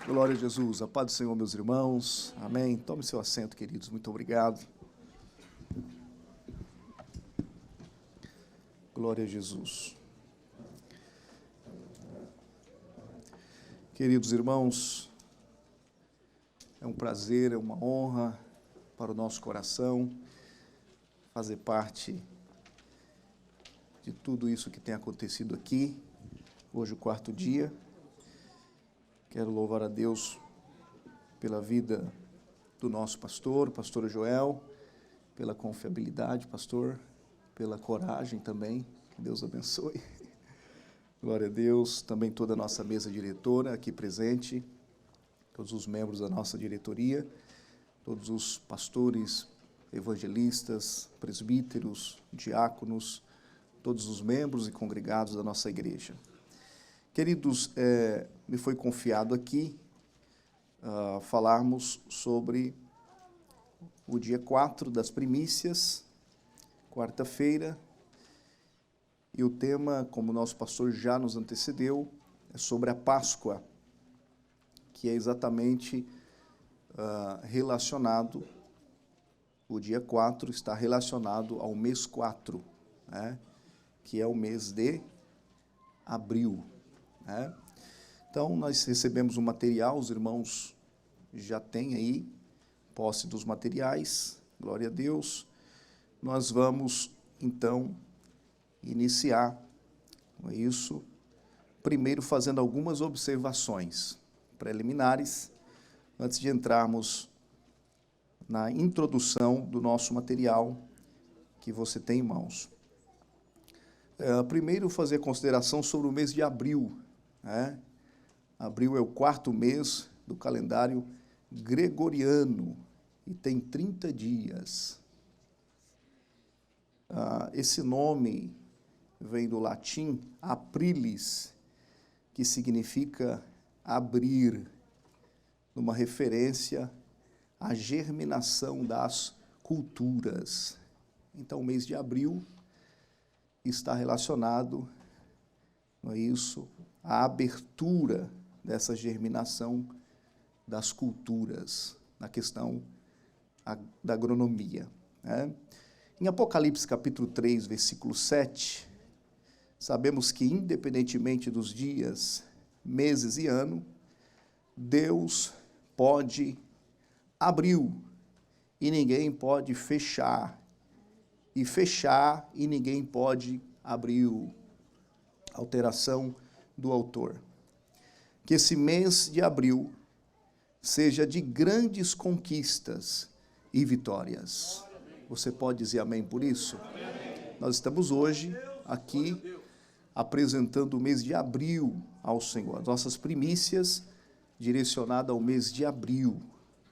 Glória a Jesus. A paz do Senhor, meus irmãos. Amém. Tome seu assento, queridos. Muito obrigado. Glória a Jesus. Queridos irmãos, é um prazer, é uma honra para o nosso coração fazer parte de tudo isso que tem acontecido aqui. Hoje, o quarto dia. Quero louvar a Deus pela vida do nosso pastor, pastor Joel, pela confiabilidade, pastor, pela coragem também, que Deus abençoe. Glória a Deus, também toda a nossa mesa diretora aqui presente, todos os membros da nossa diretoria, todos os pastores, evangelistas, presbíteros, diáconos, todos os membros e congregados da nossa igreja. Queridos, me foi confiado aqui falarmos sobre o dia 4 das primícias, quarta-feira, e o tema, como o nosso pastor já nos antecedeu, é sobre a Páscoa, que é exatamente relacionado, o dia 4 está relacionado ao mês 4, né, que é o mês de abril. Então, nós recebemos um material, os irmãos já têm aí posse dos materiais, glória a Deus. Nós vamos, então, iniciar com isso, primeiro fazendo algumas observações preliminares, antes de entrarmos na introdução do nosso material que você tem em mãos. Primeiro, fazer consideração sobre o mês de abril. Abril é o quarto mês do calendário gregoriano e tem 30 dias. Esse nome vem do latim aprilis, que significa abrir, numa referência à germinação das culturas. Então, o mês de abril está relacionado, não é isso, à abertura dessa germinação das culturas, na questão da agronomia. Em Apocalipse capítulo 3, versículo 7, sabemos que, independentemente dos dias, meses e ano, Deus pode abrir e ninguém pode fechar, e fechar e ninguém pode abrir. Alteração do autor. Que esse mês de abril seja de grandes conquistas e vitórias. Você pode dizer amém por isso? Amém. Nós estamos hoje aqui apresentando o mês de abril ao Senhor. As nossas primícias direcionadas ao mês de abril.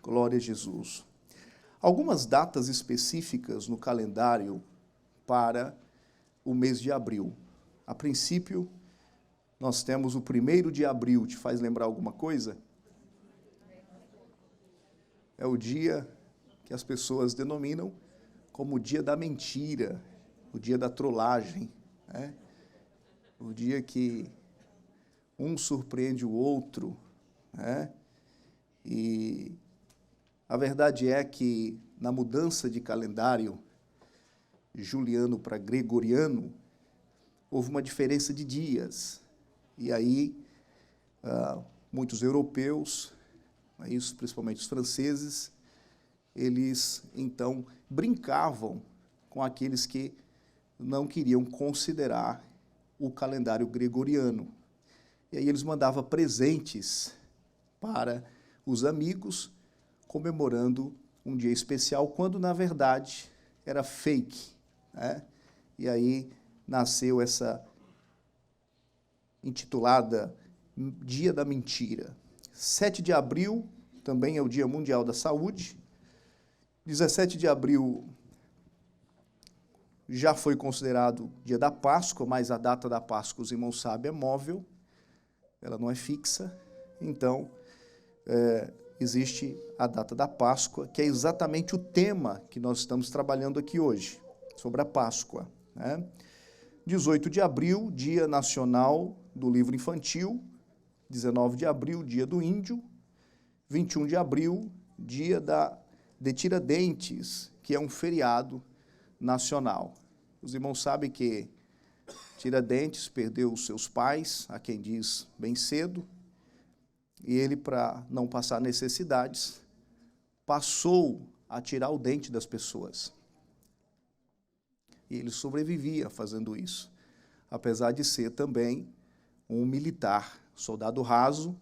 Glória a Jesus. Algumas datas específicas no calendário para o mês de abril. A princípio, nós temos o 1º de abril. Te faz lembrar alguma coisa? É o dia que as pessoas denominam como o dia da mentira, o dia da trollagem, o dia que um surpreende o outro, E a verdade é que, na mudança de calendário juliano para gregoriano, houve uma diferença de dias. E aí, muitos europeus, isso, principalmente os franceses, eles, então, brincavam com aqueles que não queriam considerar o calendário gregoriano. E aí eles mandavam presentes para os amigos, comemorando um dia especial, quando, na verdade, era fake. E aí nasceu essa intitulada Dia da Mentira. 7 de abril também é o Dia Mundial da Saúde. 17 de abril já foi considerado Dia da Páscoa, mas a data da Páscoa, os irmãos sabem, é móvel, ela não é fixa. Então, existe a data da Páscoa, que é exatamente o tema que nós estamos trabalhando aqui hoje, sobre a Páscoa. 18 de abril, Dia Nacional do Livro Infantil. 19 de abril, Dia do Índio. 21 de abril, dia de Tiradentes, que é um feriado nacional. Os irmãos sabem que Tiradentes perdeu os seus pais, há quem diz bem cedo, e ele, para não passar necessidades, passou a tirar o dente das pessoas. E ele sobrevivia fazendo isso, apesar de ser também um militar, soldado raso,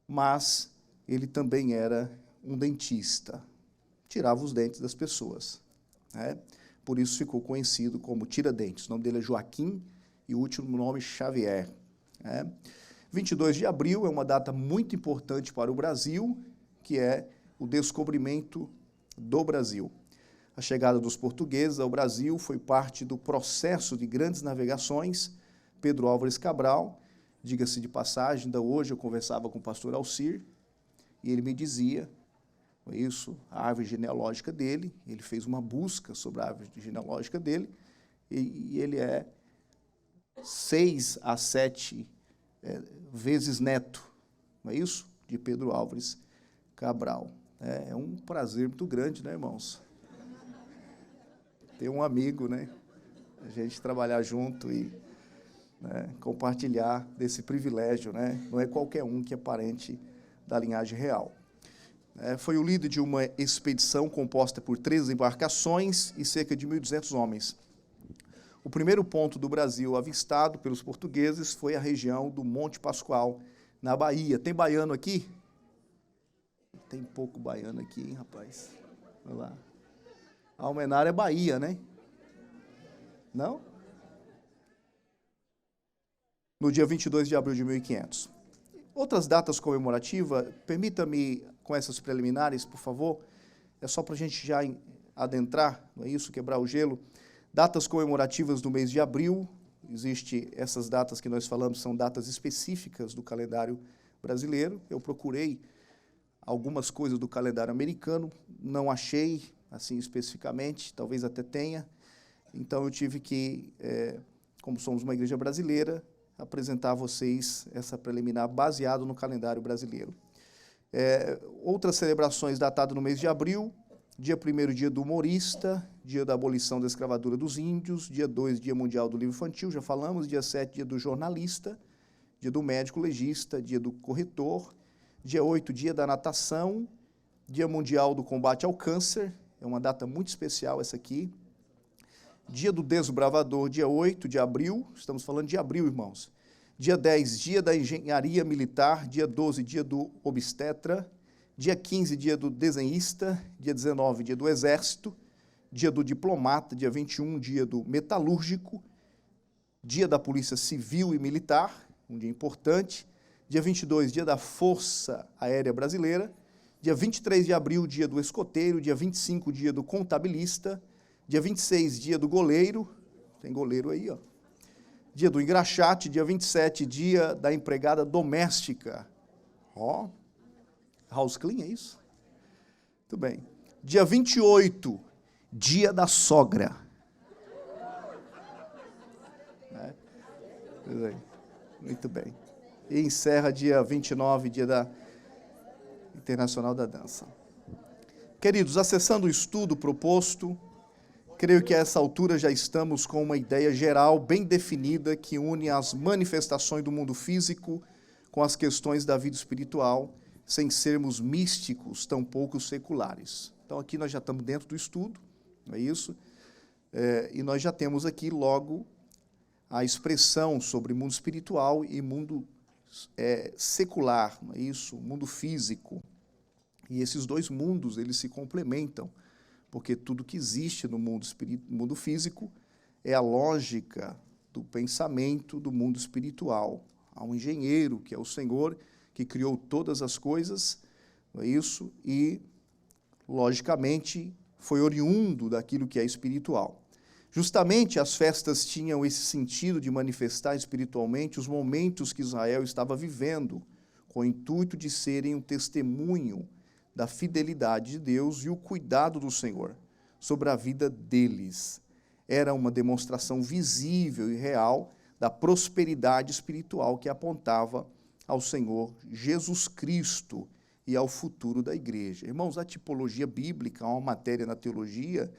mas ele também era um dentista, tirava os dentes das pessoas, né? Por isso ficou conhecido como Tiradentes. O nome dele é Joaquim e o último nome Xavier, né? 22 de abril é uma data muito importante para o Brasil, que é o descobrimento do Brasil. A chegada dos portugueses ao Brasil foi parte do processo de grandes navegações. Pedro Álvares Cabral, diga-se de passagem, ainda hoje eu conversava com o pastor Alcir, e ele me dizia, isso, a árvore genealógica dele, ele fez uma busca sobre a árvore genealógica dele, e ele é 6 a 7 vezes neto, não é isso? De Pedro Álvares Cabral. É um prazer muito grande, né, irmãos? Ter um amigo, né? A gente trabalhar junto e, né, compartilhar desse privilégio, né? Não é qualquer um que é parente da linhagem real. Foi o líder de uma expedição composta por 13 embarcações e cerca de 1.200 homens. O primeiro ponto do Brasil avistado pelos portugueses foi a região do Monte Pascoal, na Bahia. Tem baiano aqui? Tem pouco baiano aqui, hein, rapaz? Olha lá. Almenara é Bahia, né? Não? No dia 22 de abril de 1500. Outras datas comemorativas, permita-me com essas preliminares, por favor, é só para a gente já adentrar, não é isso, quebrar o gelo. Datas comemorativas do mês de abril, existem essas datas que nós falamos, são datas específicas do calendário brasileiro. Eu procurei algumas coisas do calendário americano, não achei, assim, especificamente, talvez até tenha. Então, eu tive que, como somos uma igreja brasileira, apresentar a vocês essa preliminar baseado no calendário brasileiro. Outras celebrações datadas no mês de abril: dia 1º, dia do humorista, dia da abolição da escravatura dos índios, dia 2, dia mundial do livro infantil, já falamos, dia 7, dia do jornalista, dia do médico legista, dia do corretor, dia 8, dia da natação, dia mundial do combate ao câncer, é uma data muito especial essa aqui, dia do desbravador, dia 8 de abril, estamos falando de abril, irmãos, dia 10, dia da engenharia militar, dia 12, dia do obstetra, dia 15, dia do desenhista, dia 19, dia do exército, dia do diplomata, dia 21, dia do metalúrgico, dia da polícia civil e militar, um dia importante, dia 22, dia da Força Aérea Brasileira, dia 23 de abril, dia do escoteiro, dia 25, dia do contabilista, dia 26, dia do goleiro, tem goleiro aí, ó, dia do engraxate, dia 27, dia da empregada doméstica, ó, house clean, é isso? Muito bem. Dia 28, dia da sogra. Muito bem. E encerra dia 29, dia da Internacional da Dança. Queridos, acessando o estudo proposto, creio que a essa altura já estamos com uma ideia geral bem definida que une as manifestações do mundo físico com as questões da vida espiritual, sem sermos místicos, tampouco seculares. Então, aqui nós já estamos dentro do estudo, não é isso? E nós já temos aqui, logo, a expressão sobre mundo espiritual e mundo secular, não é isso? Mundo físico. E esses dois mundos, eles se complementam, porque tudo que existe no mundo físico é a lógica do pensamento do mundo espiritual. Há um engenheiro, que é o Senhor, que criou todas as coisas, não é isso? E, logicamente, foi oriundo daquilo que é espiritual. Justamente as festas tinham esse sentido de manifestar espiritualmente os momentos que Israel estava vivendo, com o intuito de serem um testemunho da fidelidade de Deus e o cuidado do Senhor sobre a vida deles. Era uma demonstração visível e real da prosperidade espiritual que apontava ao Senhor Jesus Cristo e ao futuro da igreja. Irmãos, a tipologia bíblica, há uma matéria na teologia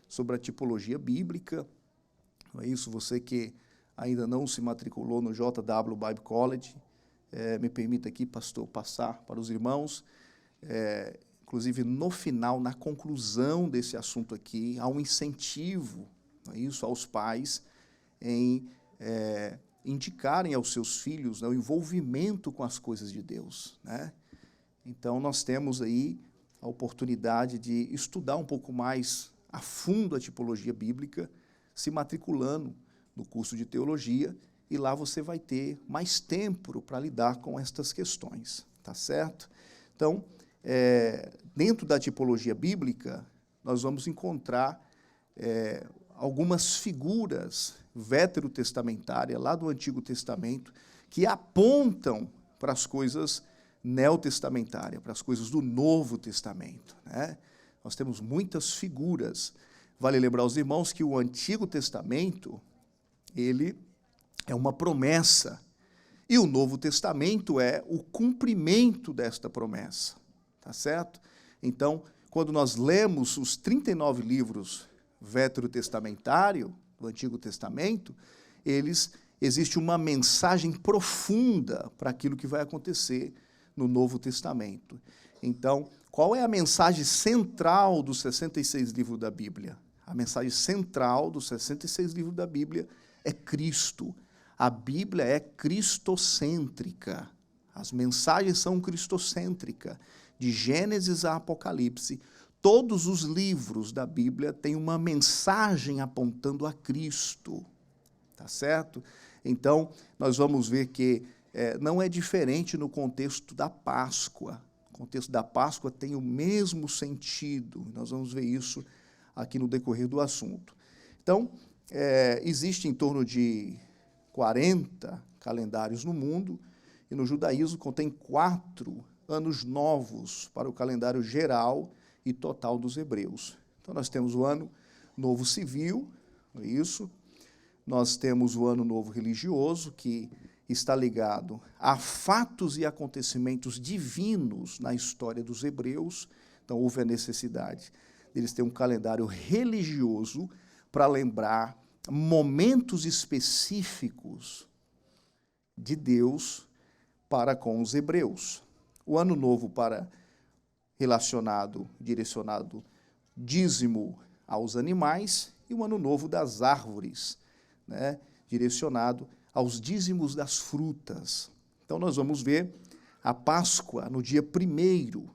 sobre a tipologia bíblica. Não é isso? Você que ainda não se matriculou no JW Bible College, me permita aqui, pastor, passar para os irmãos. Inclusive, no final, na conclusão desse assunto aqui, há um incentivo, não é isso, aos pais em indicarem aos seus filhos, né, o envolvimento com as coisas de Deus, né? Então, nós temos aí a oportunidade de estudar um pouco mais a fundo a tipologia bíblica, se matriculando no curso de teologia, e lá você vai ter mais tempo para lidar com estas questões, tá certo? Então, dentro da tipologia bíblica, nós vamos encontrar algumas figuras veterotestamentárias, lá do Antigo Testamento, que apontam para as coisas neotestamentárias, para as coisas do Novo Testamento, né? Nós temos muitas figuras. Vale lembrar aos irmãos que o Antigo Testamento, ele é uma promessa, e o Novo Testamento é o cumprimento desta promessa, tá certo? Então, quando nós lemos os 39 livros veterotestamentários do Antigo Testamento, existe uma mensagem profunda para aquilo que vai acontecer no Novo Testamento. Então, qual é a mensagem central dos 66 livros da Bíblia? A mensagem central dos 66 livros da Bíblia é Cristo. A Bíblia é cristocêntrica. As mensagens são cristocêntricas. De Gênesis a Apocalipse, todos os livros da Bíblia têm uma mensagem apontando a Cristo. Tá certo? Então, nós vamos ver que não é diferente no contexto da Páscoa. O contexto da Páscoa tem o mesmo sentido. Nós vamos ver isso aqui no decorrer do assunto. Então, existe em torno de 40 calendários no mundo, e no judaísmo contém 4 anos novos para o calendário geral e total dos hebreus. Então, nós temos o Ano Novo Civil, não é isso? Nós temos o Ano Novo Religioso, que está ligado a fatos e acontecimentos divinos na história dos hebreus. Então, houve a necessidade deles terem um calendário religioso para lembrar momentos específicos de Deus para com os hebreus. O Ano Novo direcionado dízimo aos animais, e o Ano Novo das árvores, né, direcionado aos dízimos das frutas. Então, nós vamos ver a Páscoa no dia 1º,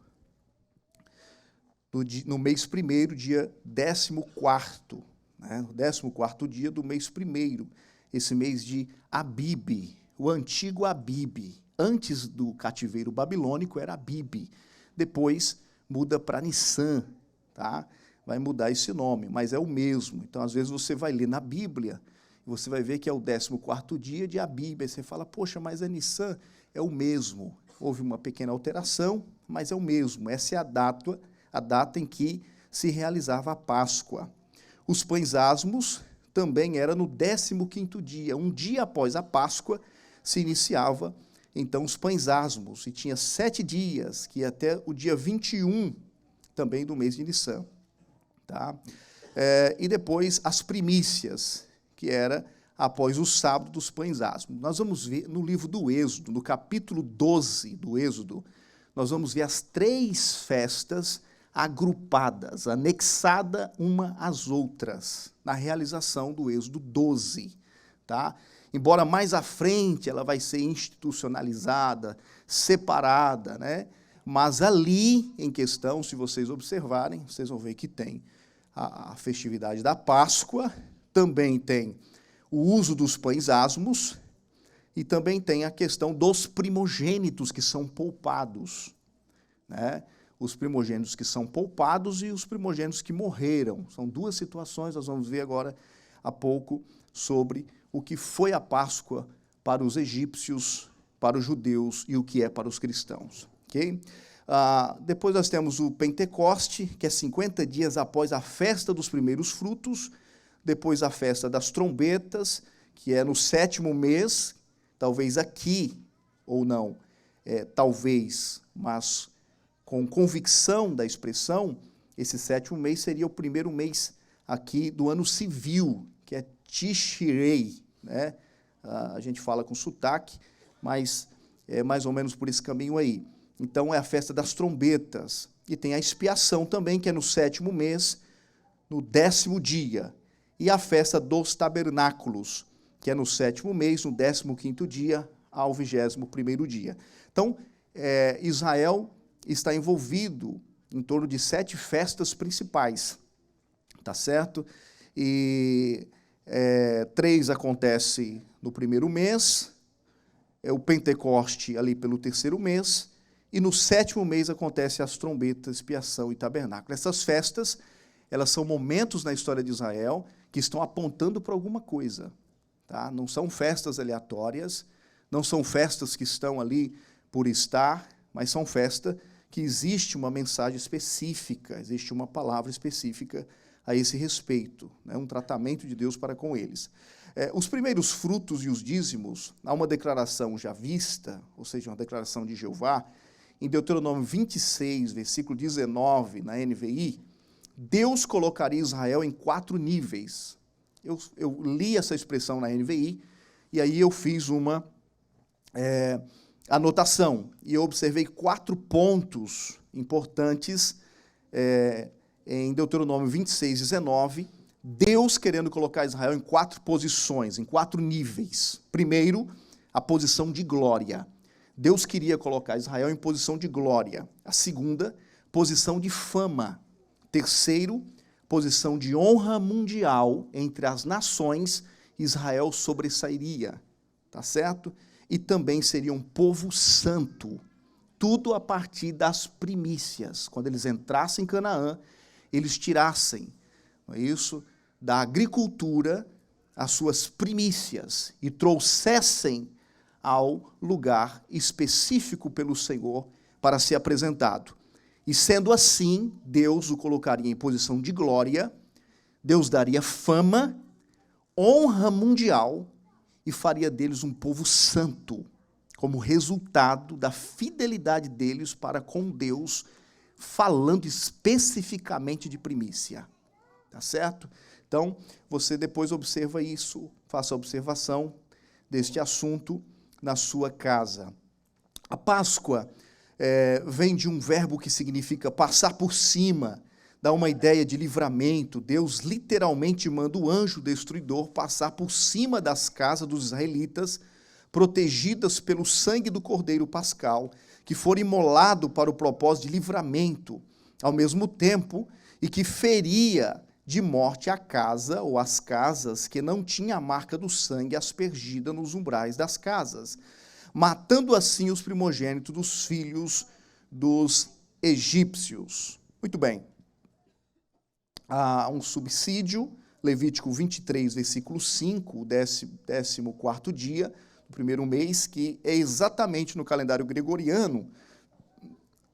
no mês 1º, dia 14º, né, o 14º dia do mês 1º, esse mês de Abibe, o antigo Abibe. Antes do cativeiro babilônico era Abibe, depois muda para Nissan, tá? Vai mudar esse nome, mas é o mesmo. Então, às vezes, você vai ler na Bíblia, e você vai ver que é o 14º dia de Abibe, aí você fala, poxa, mas a Nissan é o mesmo. Houve uma pequena alteração, mas é o mesmo. Essa é a data em que se realizava a Páscoa. Os pães asmos também era no 15º dia. Um dia após a Páscoa, se iniciava, então, os pães asmos, e tinha 7 dias, que ia até o dia 21, também do mês de Nissan. Tá? E depois, as primícias, que era após o sábado dos pães asmos. Nós vamos ver no livro do Êxodo, no capítulo 12 do Êxodo, nós vamos ver as 3 festas agrupadas, anexadas uma às outras, na realização do Êxodo 12. Tá? Embora mais à frente ela vai ser institucionalizada, separada, né? Mas ali em questão, se vocês observarem, vocês vão ver que tem a festividade da Páscoa, também tem o uso dos pães asmos, e também tem a questão dos primogênitos que são poupados, né? Os primogênitos que são poupados e os primogênitos que morreram. São 2 situações, nós vamos ver agora há pouco sobre o que foi a Páscoa para os egípcios, para os judeus e o que é para os cristãos. Okay? Depois nós temos o Pentecoste, que é 50 dias após a festa dos primeiros frutos, depois a festa das trombetas, que é no 7º mês, talvez aqui ou não, talvez, mas com convicção da expressão, esse 7º mês seria o primeiro mês aqui do ano civil, que é Tishrei, né? A gente fala com sotaque, mas é mais ou menos por esse caminho aí. Então é a festa das trombetas. E tem a expiação também, que é no 7º mês, no 10º dia. E a festa dos tabernáculos, que é no 7º mês, no 15º dia, ao 21º dia. Então, Israel está envolvido em torno de 7 festas principais, tá certo? E 3 acontece no primeiro mês, o Pentecoste ali pelo 3º mês, e no 7º mês acontece as trombetas, expiação e tabernáculo. Essas festas, elas são momentos na história de Israel que estão apontando para alguma coisa, tá? Não são festas aleatórias, não são festas que estão ali por estar, mas são festas que existe uma mensagem específica, existe uma palavra específica a esse respeito, né? Um tratamento de Deus para com eles. Os primeiros frutos e os dízimos, há uma declaração já vista, ou seja, uma declaração de Jeová, em Deuteronômio 26, versículo 19, na NVI, Deus colocaria Israel em 4 níveis. Eu li essa expressão na NVI, e aí eu fiz uma anotação, e eu observei 4 pontos importantes em Deuteronômio 26, 19, Deus querendo colocar Israel em 4 posições, em 4 níveis. Primeiro, a posição de glória. Deus queria colocar Israel em posição de glória. A segunda, posição de fama. Terceiro, posição de honra mundial entre as nações, Israel sobressairia, tá certo? E também seria um povo santo, tudo a partir das primícias. Quando eles entrassem em Canaã, eles tirassem, não é isso, da agricultura as suas primícias e trouxessem ao lugar específico pelo Senhor para ser apresentado. E sendo assim, Deus o colocaria em posição de glória, Deus daria fama, honra mundial e faria deles um povo santo, como resultado da fidelidade deles para com Deus, falando especificamente de primícia. Tá certo? Então, você depois observa isso, faça a observação deste assunto na sua casa. A Páscoa vem de um verbo que significa passar por cima, dá uma ideia de livramento. Deus literalmente manda o anjo destruidor passar por cima das casas dos israelitas, protegidas pelo sangue do Cordeiro Pascal, que for imolado para o propósito de livramento, ao mesmo tempo, e que feria de morte a casa ou as casas que não tinha a marca do sangue aspergida nos umbrais das casas, matando assim os primogênitos dos filhos dos egípcios. Muito bem. Há um subsídio, Levítico 23, versículo 5, o 14º dia do primeiro mês, que é exatamente no calendário gregoriano,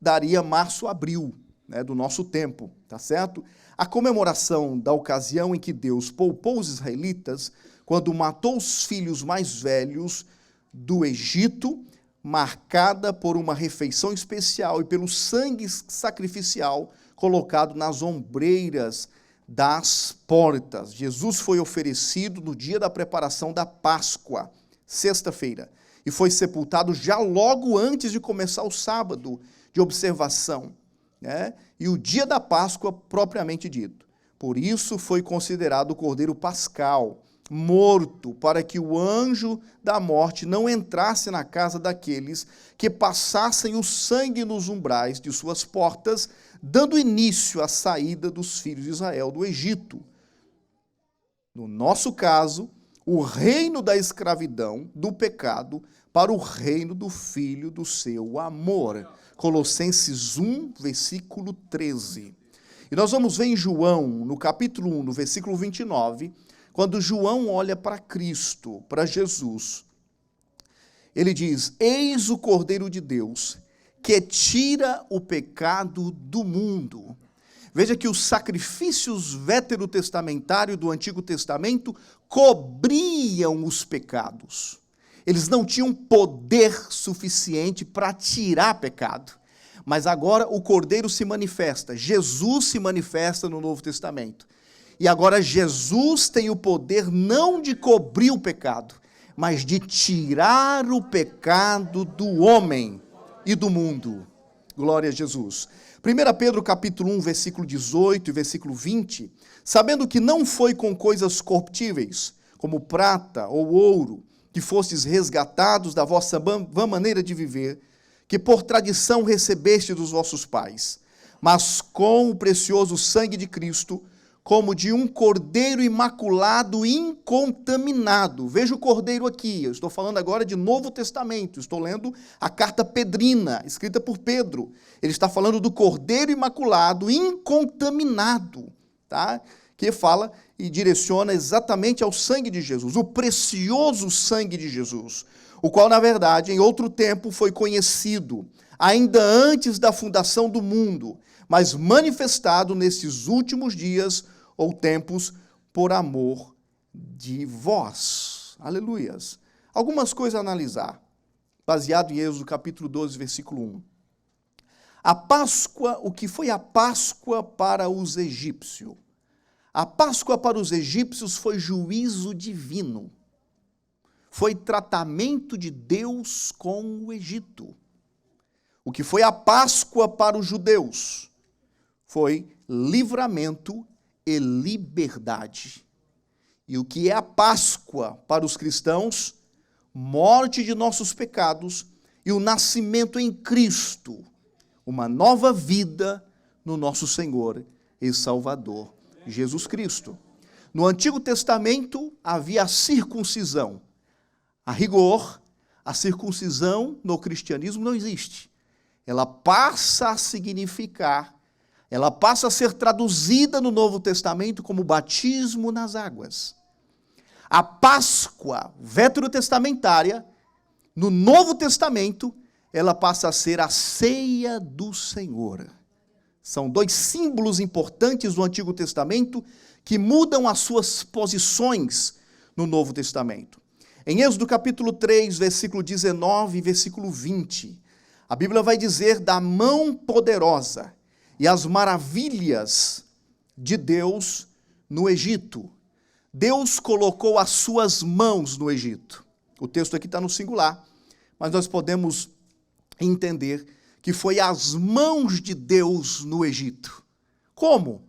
daria março, abril, né, do nosso tempo, tá certo? A comemoração da ocasião em que Deus poupou os israelitas, quando matou os filhos mais velhos do Egito, marcada por uma refeição especial e pelo sangue sacrificial colocado nas ombreiras das portas. Jesus foi oferecido no dia da preparação da Páscoa, sexta-feira, e foi sepultado já logo antes de começar o sábado de observação, né? E o dia da Páscoa propriamente dito. Por isso foi considerado o Cordeiro Pascal, morto, para que o anjo da morte não entrasse na casa daqueles que passassem o sangue nos umbrais de suas portas, dando início à saída dos filhos de Israel do Egito. No nosso caso, o reino da escravidão, do pecado, para o reino do Filho do seu amor. Colossenses 1, versículo 13. E nós vamos ver em João, no capítulo 1, no versículo 29, quando João olha para Cristo, para Jesus, ele diz: eis o Cordeiro de Deus, que tira o pecado do mundo. Veja que os sacrifícios veterotestamentários do Antigo Testamento cobriam os pecados. Eles não tinham poder suficiente para tirar pecado, Mas agora o Cordeiro se manifesta, Jesus se manifesta no Novo Testamento. E agora Jesus tem o poder não de cobrir o pecado, mas de tirar o pecado do homem e do mundo. Glória a Jesus. 1 Pedro capítulo 1, versículo 18 e versículo 20, sabendo que não foi com coisas corruptíveis, como prata ou ouro, que fostes resgatados da vossa vã maneira de viver, que por tradição recebeste dos vossos pais, mas com o precioso sangue de Cristo, como de um cordeiro imaculado, incontaminado. Veja o cordeiro aqui, eu estou falando agora de Novo Testamento, estou lendo a carta pedrina, escrita por Pedro. Ele está falando do cordeiro imaculado, incontaminado, tá? Que fala e direciona exatamente ao sangue de Jesus, o precioso sangue de Jesus, o qual, na verdade, em outro tempo foi conhecido, ainda antes da fundação do mundo, mas manifestado nesses últimos dias ou tempos por amor de vós. Aleluias. Algumas coisas a analisar, baseado em Êxodo capítulo 12, versículo 1. A Páscoa, o que foi a Páscoa para os egípcios? A Páscoa para os egípcios foi juízo divino. Foi tratamento de Deus com o Egito. O que foi a Páscoa para os judeus foi livramento e liberdade. E o que é a Páscoa para os cristãos? Morte de nossos pecados e o nascimento em Cristo, uma nova vida no nosso Senhor e Salvador, Jesus Cristo. No Antigo Testamento havia a circuncisão. A rigor, a circuncisão no cristianismo não existe. Ela passa a significar, ela passa a ser traduzida no Novo Testamento como batismo nas águas. A Páscoa veterotestamentária, no Novo Testamento, ela passa a ser a ceia do Senhor. São dois símbolos importantes do Antigo Testamento que mudam as suas posições no Novo Testamento. Em Êxodo capítulo 3, versículo 19 e versículo 20, a Bíblia vai dizer da mão poderosa e as maravilhas de Deus no Egito. Deus colocou as suas mãos no Egito. O texto aqui está no singular, mas nós podemos entender que foi as mãos de Deus no Egito. Como?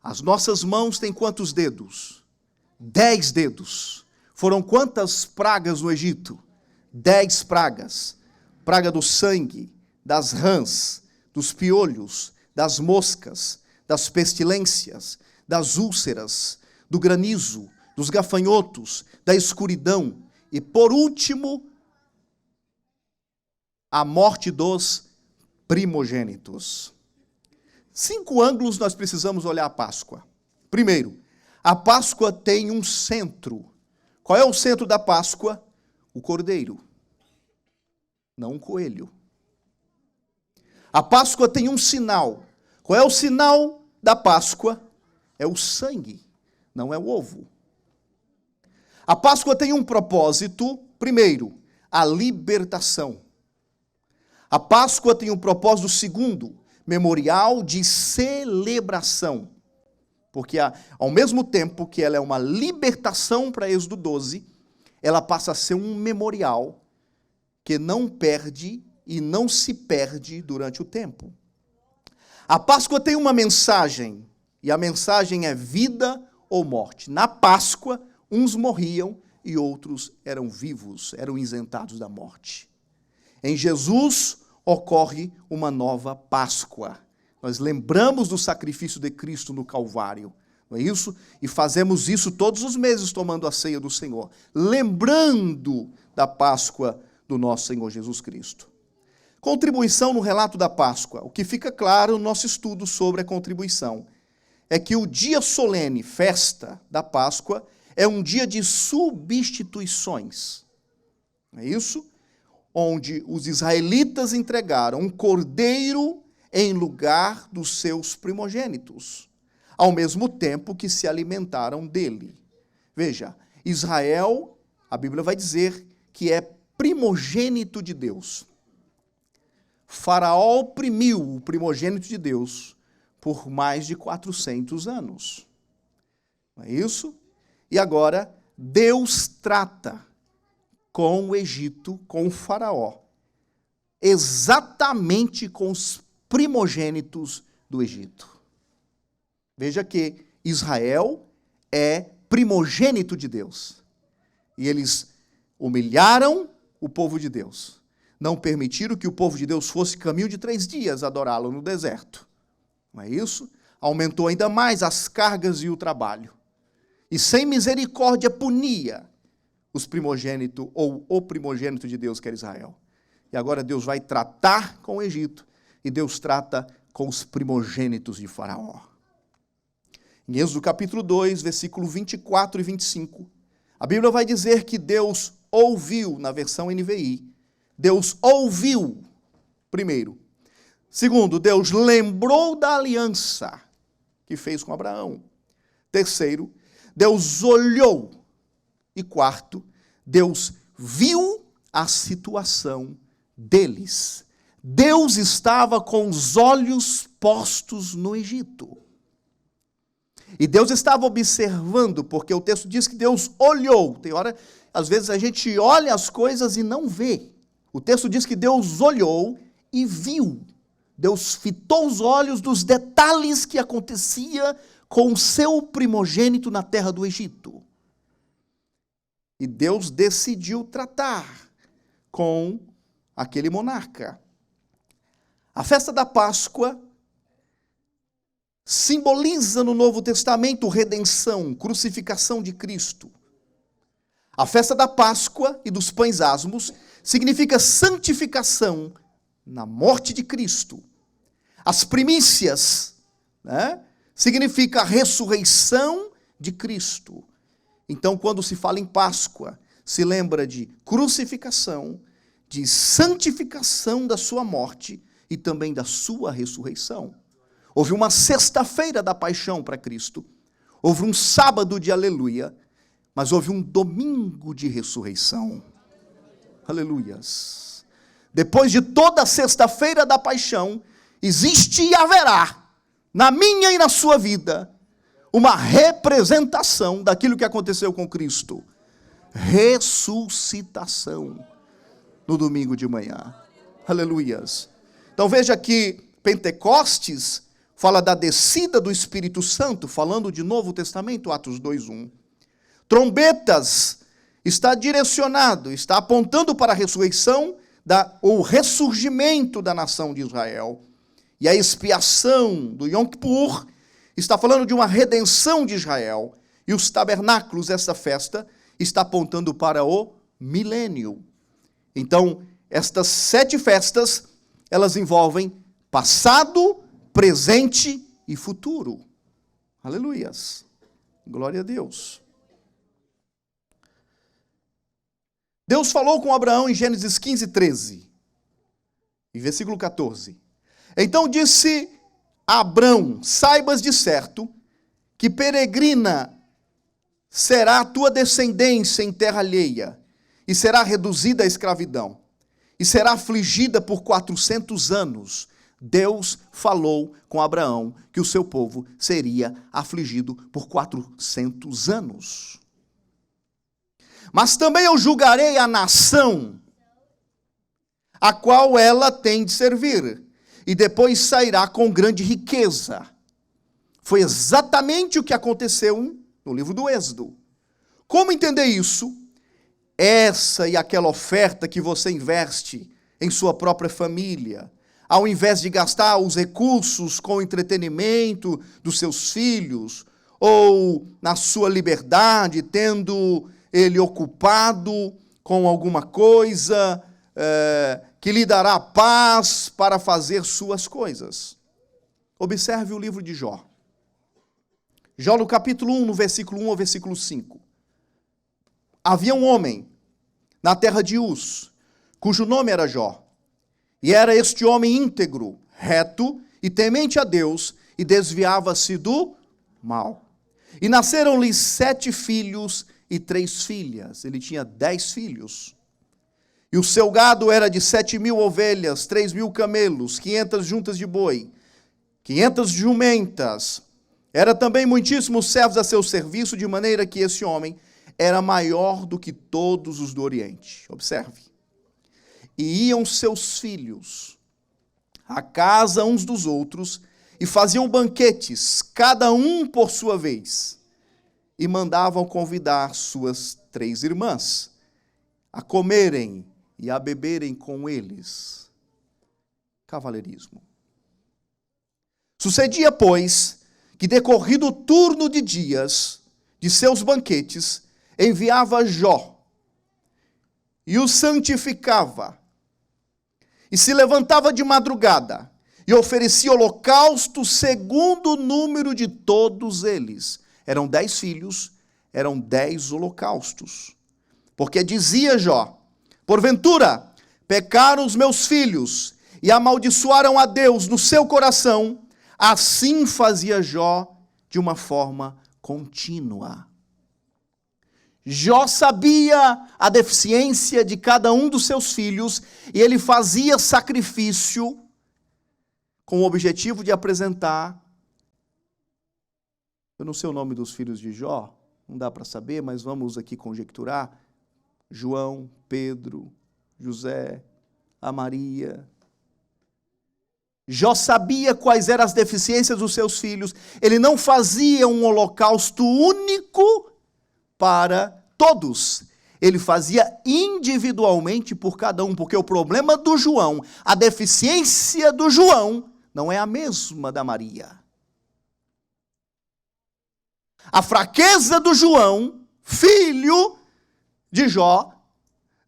As nossas mãos têm quantos dedos? 10 dedos. Foram quantas pragas no Egito? 10 pragas. Praga do sangue, das rãs, dos piolhos, das moscas, das pestilências, das úlceras, do granizo, dos gafanhotos, da escuridão e, por último, a morte dos primogênitos. 5 ângulos nós precisamos olhar a Páscoa. Primeiro, a Páscoa tem um centro. Qual é o centro da Páscoa? O cordeiro, não um coelho. A Páscoa tem um sinal. Qual é o sinal da Páscoa? É o sangue, não é o ovo. A Páscoa tem um propósito. Primeiro, a libertação. A Páscoa tem um propósito segundo, memorial de celebração. Porque ao mesmo tempo que ela é uma libertação para Êxodo 12, ela passa a ser um memorial que não perde e não se perde durante o tempo. A Páscoa tem uma mensagem, e a mensagem é vida ou morte. Na Páscoa, uns morriam e outros eram vivos, eram isentados da morte. Em Jesus ocorre uma nova Páscoa. Nós lembramos do sacrifício de Cristo no Calvário, não é isso? E fazemos isso todos os meses tomando a ceia do Senhor, lembrando da Páscoa do nosso Senhor Jesus Cristo. Contribuição no relato da Páscoa. O que fica claro no nosso estudo sobre a contribuição é que o dia solene, festa da Páscoa, é um dia de substituições. Não é isso? Onde os israelitas entregaram um cordeiro em lugar dos seus primogênitos, ao mesmo tempo que se alimentaram dele. Veja, Israel, a Bíblia vai dizer que é primogênito de Deus. Faraó oprimiu o primogênito de Deus por mais de 400 anos. Não é isso? E agora, Deus trata com o Egito, com o Faraó, exatamente com os primogênitos do Egito. Veja que Israel é primogênito de Deus. E eles humilharam o povo de Deus. Não permitiram que o povo de Deus fosse caminho de 3 dias adorá-lo no deserto. Não é isso? Aumentou ainda mais as cargas e o trabalho. E sem misericórdia punia os primogênitos, ou o primogênito de Deus, que era Israel. E agora Deus vai tratar com o Egito, e Deus trata com os primogênitos de Faraó. Em Êxodo capítulo 2, versículo 24 e 25, a Bíblia vai dizer que Deus ouviu, na versão NVI, Deus ouviu, primeiro. Segundo, Deus lembrou da aliança que fez com Abraão. Terceiro, Deus olhou. E quarto, Deus viu a situação deles. Deus estava com os olhos postos no Egito. E Deus estava observando, porque o texto diz que Deus olhou. Tem hora, às vezes a gente olha as coisas e não vê. O texto diz que Deus olhou e viu. Deus fitou os olhos dos detalhes que acontecia com o seu primogênito na terra do Egito. E Deus decidiu tratar com aquele monarca. A festa da Páscoa simboliza no Novo Testamento redenção, crucificação de Cristo. A festa da Páscoa e dos pães asmos significa santificação na morte de Cristo. As primícias, né, significa a ressurreição de Cristo. Então, quando se fala em Páscoa, se lembra de crucificação, de santificação da sua morte e também da sua ressurreição. Houve uma sexta-feira da paixão para Cristo, houve um sábado de aleluia, mas houve um domingo de ressurreição. Aleluias. Depois de toda a sexta-feira da paixão, existe e haverá, na minha e na sua vida, uma representação daquilo que aconteceu com Cristo. Ressuscitação no domingo de manhã. Aleluias. Então veja que Pentecostes fala da descida do Espírito Santo, falando de Novo Testamento, Atos 2:1. Trombetas está direcionado, está apontando para a ressurreição, o ressurgimento da nação de Israel. E a expiação do Yom Kippur está falando de uma redenção de Israel. E os tabernáculos, essa festa, está apontando para o milênio. Então, estas 7 festas, elas envolvem passado, presente e futuro. Aleluias. Glória a Deus. Deus falou com Abraão em Gênesis 15:13. E versículo 14. Então disse Abrão, saibas de certo que peregrina será a tua descendência em terra alheia, e será reduzida à escravidão, e será afligida por 400 anos. Deus falou com Abraão que o seu povo seria afligido por 400 anos. Mas também eu julgarei a nação a qual ela tem de servir, e depois sairá com grande riqueza. Foi exatamente o que aconteceu no livro do Êxodo. Como entender isso? Essa e aquela oferta que você investe em sua própria família, ao invés de gastar os recursos com o entretenimento dos seus filhos, ou na sua liberdade, tendo ele ocupado com alguma coisa que lhe dará paz para fazer suas coisas. Observe o livro de Jó. Jó no capítulo 1, no versículo 1 ao versículo 5. Havia um homem na terra de Uz, cujo nome era Jó. E era este homem íntegro, reto e temente a Deus, e desviava-se do mal. E nasceram-lhe 7 filhos e 3 filhas. Ele tinha 10 filhos. E o seu gado era de 7.000 ovelhas, 3.000 camelos, 500 juntas de boi, 500 jumentas. Era também muitíssimos servos a seu serviço, de maneira que esse homem era maior do que todos os do Oriente. Observe. E iam seus filhos à casa uns dos outros, e faziam banquetes, cada um por sua vez, e mandavam convidar suas 3 irmãs a comerem e a beberem com eles. Cavalheirismo. Sucedia, pois, que decorrido o turno de dias de seus banquetes, enviava Jó, e o santificava, e se levantava de madrugada, e oferecia holocausto segundo o número de todos eles. Eram 10 filhos, eram 10 holocaustos. Porque dizia Jó: porventura, pecaram os meus filhos, e amaldiçoaram a Deus no seu coração. Assim fazia Jó de uma forma contínua. Jó sabia a deficiência de cada um dos seus filhos, e ele fazia sacrifício com o objetivo de apresentar, eu não sei o nome dos filhos de Jó, não dá para saber, mas vamos aqui conjecturar, João, Pedro, José, a Maria. Jó sabia quais eram as deficiências dos seus filhos, ele não fazia um holocausto único para todos, ele fazia individualmente por cada um, porque o problema do João, a deficiência do João, não é a mesma da Maria. A fraqueza do João, filho de Jó,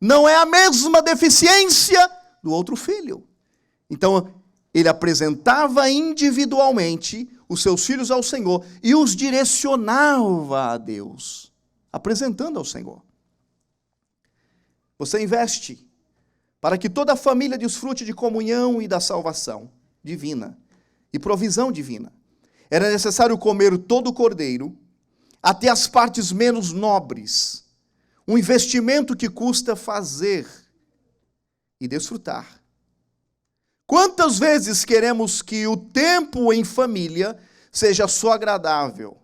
não é a mesma deficiência do outro filho. Então, ele apresentava individualmente os seus filhos ao Senhor e os direcionava a Deus, apresentando ao Senhor. Você investe para que toda a família desfrute de comunhão e da salvação divina e provisão divina. Era necessário comer todo o cordeiro, até as partes menos nobres, um investimento que custa fazer e desfrutar. Quantas vezes queremos que o tempo em família seja só agradável?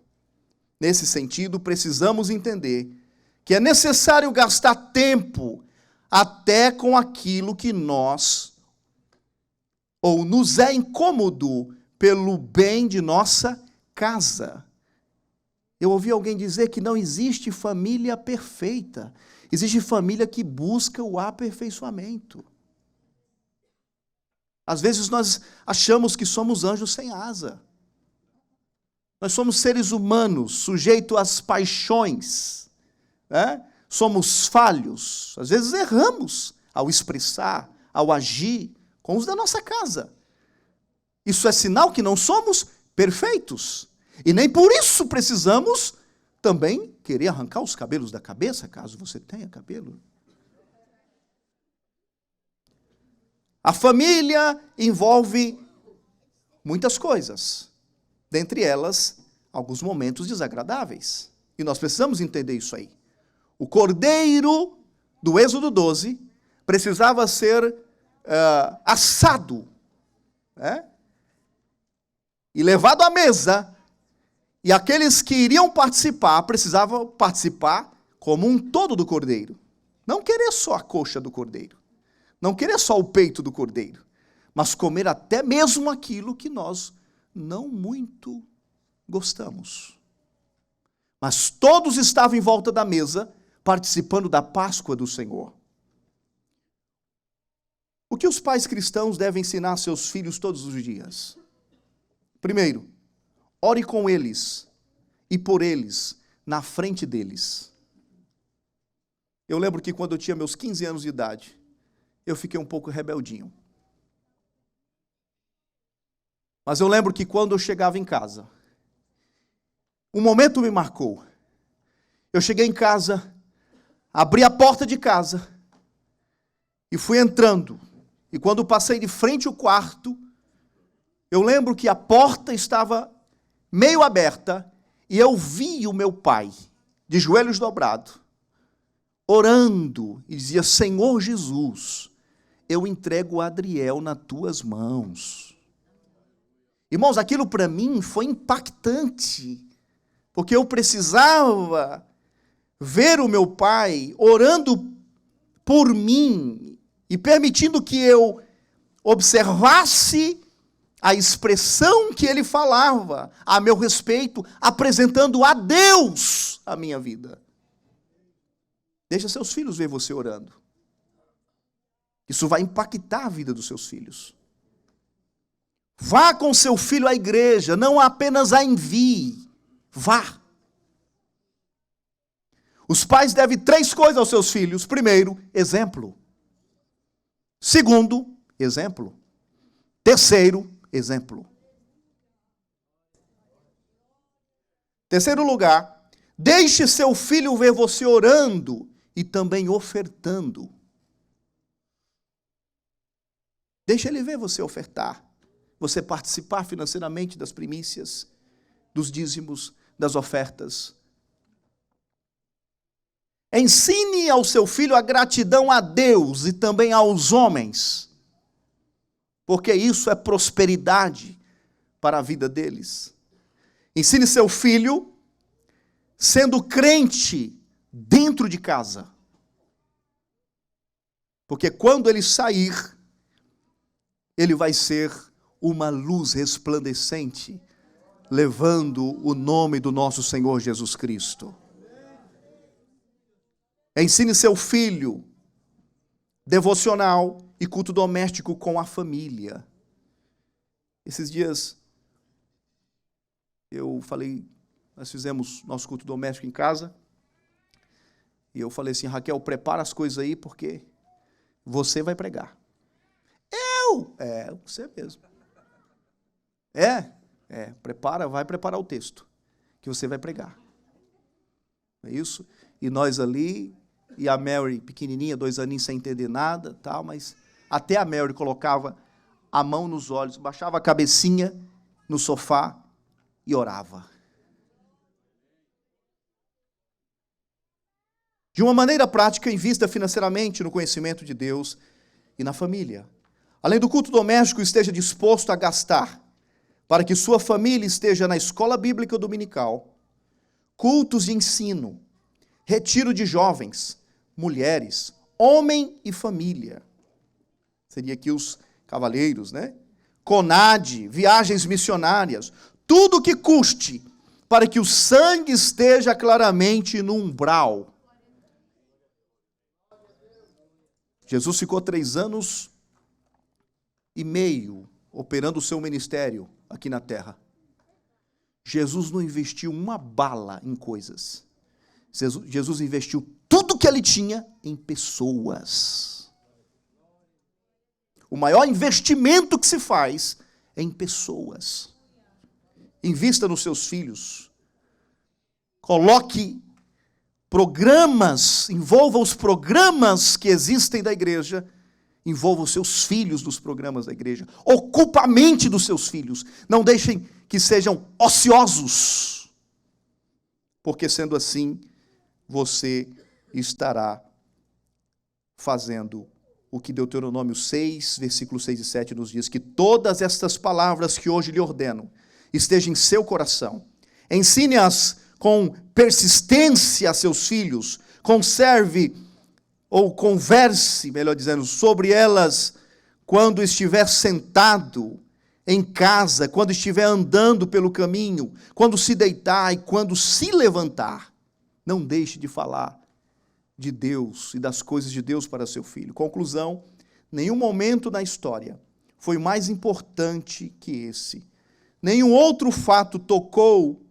Nesse sentido, precisamos entender que é necessário gastar tempo até com aquilo que nos é incômodo pelo bem de nossa casa. Eu ouvi alguém dizer que não existe família perfeita. Existe família que busca o aperfeiçoamento. Às vezes nós achamos que somos anjos sem asa. Nós somos seres humanos, sujeitos às paixões, né? Somos falhos, às vezes erramos ao expressar, ao agir com os da nossa casa. Isso é sinal que não somos perfeitos. E nem por isso precisamos também querer arrancar os cabelos da cabeça, caso você tenha cabelo. A família envolve muitas coisas, dentre elas, alguns momentos desagradáveis. E nós precisamos entender isso aí. O cordeiro do Êxodo 12 precisava ser assado, né? E levado à mesa, e aqueles que iriam participar precisavam participar como um todo do cordeiro. Não querer só a coxa do cordeiro, não querer só o peito do cordeiro, mas comer até mesmo aquilo que nós não muito gostamos. Mas todos estavam em volta da mesa, participando da Páscoa do Senhor. O que os pais cristãos devem ensinar a seus filhos todos os dias? Primeiro, ore com eles e por eles, na frente deles. Eu lembro que quando eu tinha meus 15 anos de idade, eu fiquei um pouco rebeldinho. Mas eu lembro que quando eu chegava em casa, um momento me marcou. Eu cheguei em casa, abri a porta de casa e fui entrando. E quando passei de frente ao quarto, eu lembro que a porta estava meio aberta e eu vi o meu pai, de joelhos dobrados, orando, e dizia: Senhor Jesus, eu entrego o Adriel nas tuas mãos. Irmãos, aquilo para mim foi impactante, porque eu precisava ver o meu pai orando por mim e permitindo que eu observasse a expressão que ele falava a meu respeito, apresentando a Deus a minha vida. Deixa seus filhos ver você orando. Isso vai impactar a vida dos seus filhos. Vá com seu filho à igreja, não apenas a envie. Vá. Os pais devem 3 coisas aos seus filhos. Primeiro, exemplo. Segundo, exemplo. Terceiro, exemplo. Terceiro lugar, deixe seu filho ver você orando e também ofertando. Deixe ele ver você ofertar, você participar financeiramente das primícias, dos dízimos, das ofertas. Ensine ao seu filho a gratidão a Deus e também aos homens, porque isso é prosperidade para a vida deles. Ensine seu filho sendo crente dentro de casa, porque quando ele sair, ele vai ser uma luz resplandecente, levando o nome do nosso Senhor Jesus Cristo. Ensine seu filho devocional e culto doméstico com a família. Esses dias, nós fizemos nosso culto doméstico em casa, e eu falei assim: Raquel, prepara as coisas aí, porque você vai pregar. Você mesmo. Vai preparar o texto, que você vai pregar. É isso? E nós ali, e a Mary pequenininha, 2 aninhos sem entender nada, tal, mas até a Mary colocava a mão nos olhos, baixava a cabecinha no sofá e orava. De uma maneira prática, invista financeiramente no conhecimento de Deus e na família. Além do culto doméstico, esteja disposto a gastar para que sua família esteja na escola bíblica dominical, cultos de ensino, retiro de jovens, mulheres, homem e família. Seria aqui os cavaleiros, né? CONAD, viagens missionárias, tudo que custe para que o sangue esteja claramente no umbral. Jesus ficou 3 anos e meio operando o seu ministério aqui na terra. Jesus não investiu uma bala em coisas. Jesus investiu tudo que ele tinha em pessoas. O maior investimento que se faz é em pessoas. Invista nos seus filhos. Coloque programas, envolva os programas que existem da igreja, envolva os seus filhos nos programas da igreja. Ocupa a mente dos seus filhos. Não deixem que sejam ociosos. Porque sendo assim, você estará fazendo o que Deuteronômio 6, versículos 6 e 7 nos diz, que todas estas palavras que hoje lhe ordeno estejam em seu coração. Ensine-as com persistência a seus filhos. Conserve ou converse, melhor dizendo, sobre elas quando estiver sentado em casa, quando estiver andando pelo caminho, quando se deitar e quando se levantar. Não deixe de falar de Deus e das coisas de Deus para seu filho. Conclusão: nenhum momento na história foi mais importante que esse. Nenhum outro fato tocou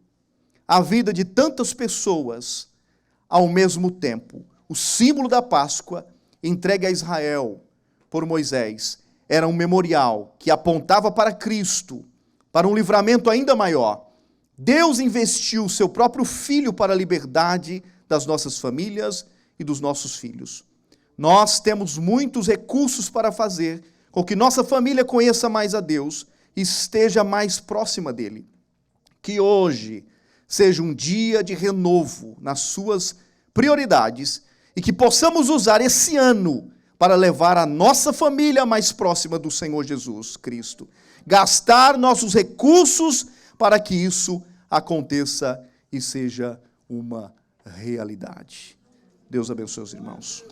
a vida de tantas pessoas ao mesmo tempo. O símbolo da Páscoa, entregue a Israel por Moisés, era um memorial que apontava para Cristo, para um livramento ainda maior. Deus investiu seu próprio Filho para a liberdade das nossas famílias e dos nossos filhos. Nós temos muitos recursos para fazer com que nossa família conheça mais a Deus e esteja mais próxima dele. Que hoje seja um dia de renovo nas suas prioridades e que possamos usar esse ano para levar a nossa família mais próxima do Senhor Jesus Cristo. Gastar nossos recursos para que isso aconteça e seja uma realidade. Deus abençoe os irmãos.